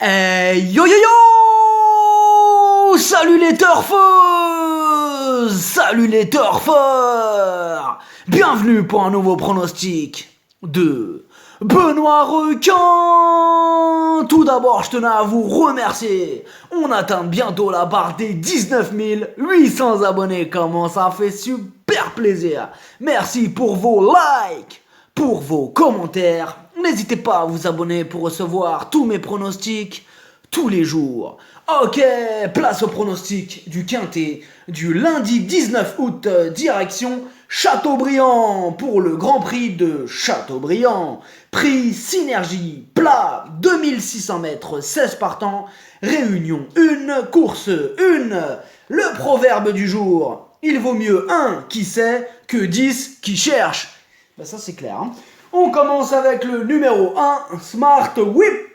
Yo yo yo! Salut les turfeuses! Salut les turfeurs! Bienvenue pour un nouveau pronostic de Benoît Requin! Tout d'abord, je tenais à vous remercier. On atteint bientôt la barre des 19 800 abonnés. Comment ça fait super plaisir. Merci pour vos likes, pour vos commentaires. N'hésitez pas à vous abonner pour recevoir tous mes pronostics tous les jours. Ok, place au pronostic du Quintet du lundi 19 août, direction Châteaubriand pour le Grand Prix de Châteaubriand. Prix Synergie, plat, 2600 mètres, 16 partants, réunion 1, course 1. Le proverbe du jour, il vaut mieux 1 qui sait que 10 qui cherche. Ben ça c'est clair, hein. On commence avec le numéro 1, Smart Whip.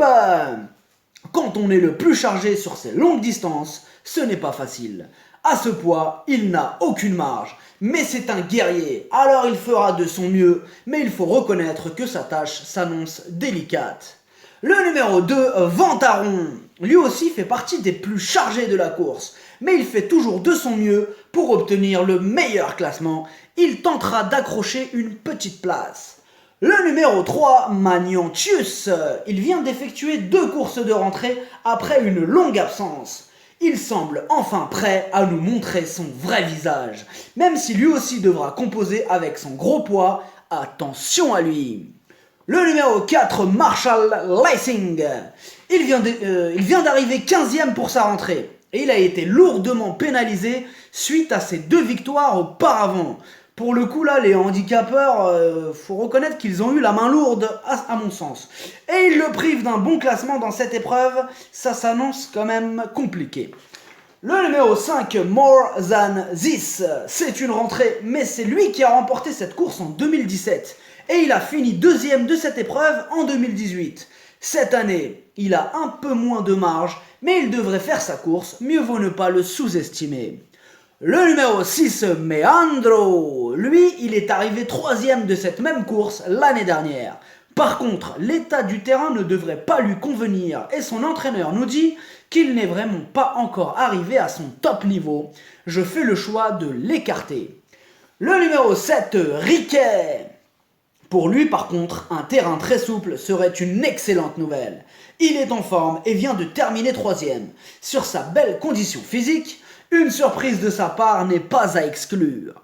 Quand on est le plus chargé sur ces longues distances, ce n'est pas facile. À ce poids, il n'a aucune marge. Mais c'est un guerrier, alors il fera de son mieux, mais il faut reconnaître que sa tâche s'annonce délicate. Le numéro 2, Ventaron. Lui aussi fait partie des plus chargés de la course, mais il fait toujours de son mieux pour obtenir le meilleur classement. Il tentera d'accrocher une petite place. Le numéro 3, Magnantius, il vient d'effectuer 2 courses de rentrée après une longue absence. Il semble enfin prêt à nous montrer son vrai visage, même si lui aussi devra composer avec son gros poids. Attention à lui. Le numéro 4, Marshall Lessing, il vient d'arriver 15e pour sa rentrée et il a été lourdement pénalisé suite à ses 2 victoires auparavant. Pour le coup là, les handicapeurs, faut reconnaître qu'ils ont eu la main lourde à mon sens. Et ils le privent d'un bon classement dans cette épreuve, ça s'annonce quand même compliqué. Le numéro 5, More Than This, c'est une rentrée, mais c'est lui qui a remporté cette course en 2017. Et il a fini 2e de cette épreuve en 2018. Cette année, il a un peu moins de marge, mais il devrait faire sa course, mieux vaut ne pas le sous-estimer. Le numéro 6, Meandro, lui, il est arrivé 3e de cette même course l'année dernière. Par contre, l'état du terrain ne devrait pas lui convenir et son entraîneur nous dit qu'il n'est vraiment pas encore arrivé à son top niveau. Je fais le choix de l'écarter. Le numéro 7, Riquet. Pour lui, par contre, un terrain très souple serait une excellente nouvelle. Il est en forme et vient de terminer 3e. Sur sa belle condition physique, une surprise de sa part n'est pas à exclure.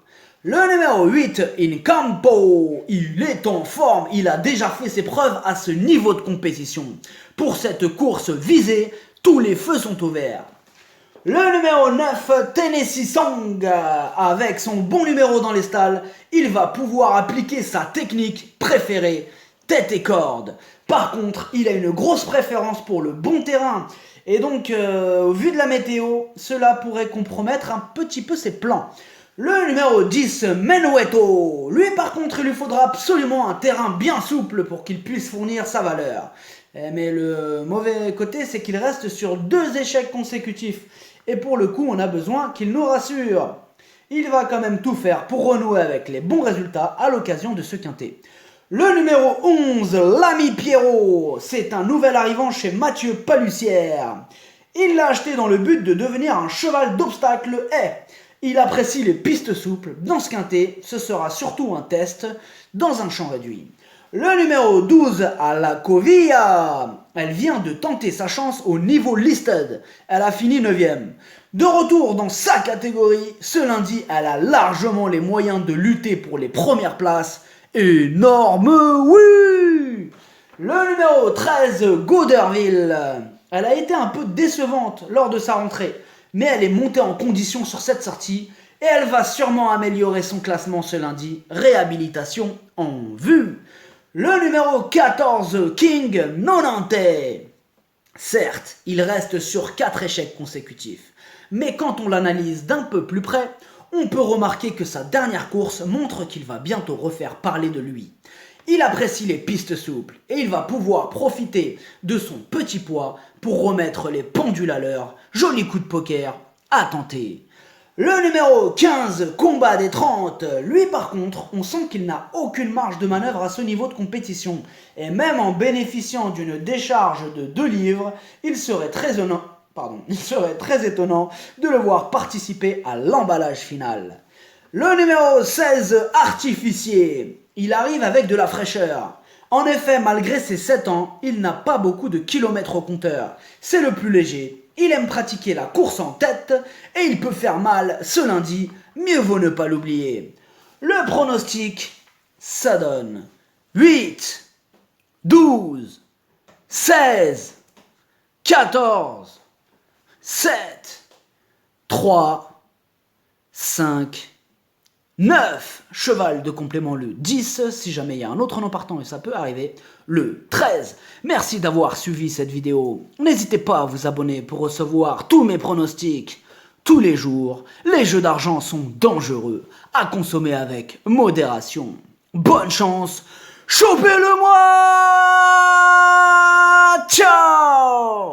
Le numéro 8, Incampo, il est en forme, il a déjà fait ses preuves à ce niveau de compétition. Pour cette course visée, tous les feux sont ouverts. Le numéro 9, Tennessee Song, avec son bon numéro dans les stalles, il va pouvoir appliquer sa technique préférée, tête et corde. Par contre, il a une grosse préférence pour le bon terrain. Et donc, au vu de la météo, cela pourrait compromettre un petit peu ses plans. Le numéro 10, Menuetto. Lui, par contre, il lui faudra absolument un terrain bien souple pour qu'il puisse fournir sa valeur. Mais le mauvais côté, c'est qu'il reste sur 2 échecs consécutifs. Et pour le coup, on a besoin qu'il nous rassure. Il va quand même tout faire pour renouer avec les bons résultats à l'occasion de ce quintet. Le numéro 11, l'ami Pierrot, c'est un nouvel arrivant chez Mathieu Palussière. Il l'a acheté dans le but de devenir un cheval d'obstacle haie. Il apprécie les pistes souples. Dans ce quintet, ce sera surtout un test dans un champ réduit. Le numéro 12, à la Covilla, elle vient de tenter sa chance au niveau listed. Elle a fini 9e. De retour dans sa catégorie, ce lundi, elle a largement les moyens de lutter pour les premières places. Énorme oui. Le numéro 13, Goderville. Elle a été un peu décevante lors de sa rentrée, mais elle est montée en condition sur cette sortie et elle va sûrement améliorer son classement ce lundi. Réhabilitation en vue. Le numéro 14, King Nonante. Certes, il reste sur 4 échecs consécutifs, mais quand on l'analyse d'un peu plus près, on peut remarquer que sa dernière course montre qu'il va bientôt refaire parler de lui. Il apprécie les pistes souples et il va pouvoir profiter de son petit poids pour remettre les pendules à l'heure. Joli coup de poker à tenter. Le numéro 15, combat des 30, lui par contre, on sent qu'il n'a aucune marge de manœuvre à ce niveau de compétition. Et même en bénéficiant d'une décharge de 2 livres, il serait très étonnant de le voir participer à l'emballage final. Le numéro 16, artificier. Il arrive avec de la fraîcheur. En effet, malgré ses 7 ans, il n'a pas beaucoup de kilomètres au compteur. C'est le plus léger. Il aime pratiquer la course en tête et il peut faire mal ce lundi. Mieux vaut ne pas l'oublier. Le pronostic, ça donne 8, 12, 16, 14, 7, 3, 5, 9, cheval de complément le 10, si jamais il y a un autre nom partant et ça peut arriver, le 13. Merci d'avoir suivi cette vidéo. N'hésitez pas à vous abonner pour recevoir tous mes pronostics tous les jours. Les jeux d'argent sont dangereux, à consommer avec modération. Bonne chance, chopez-le moi! Ciao!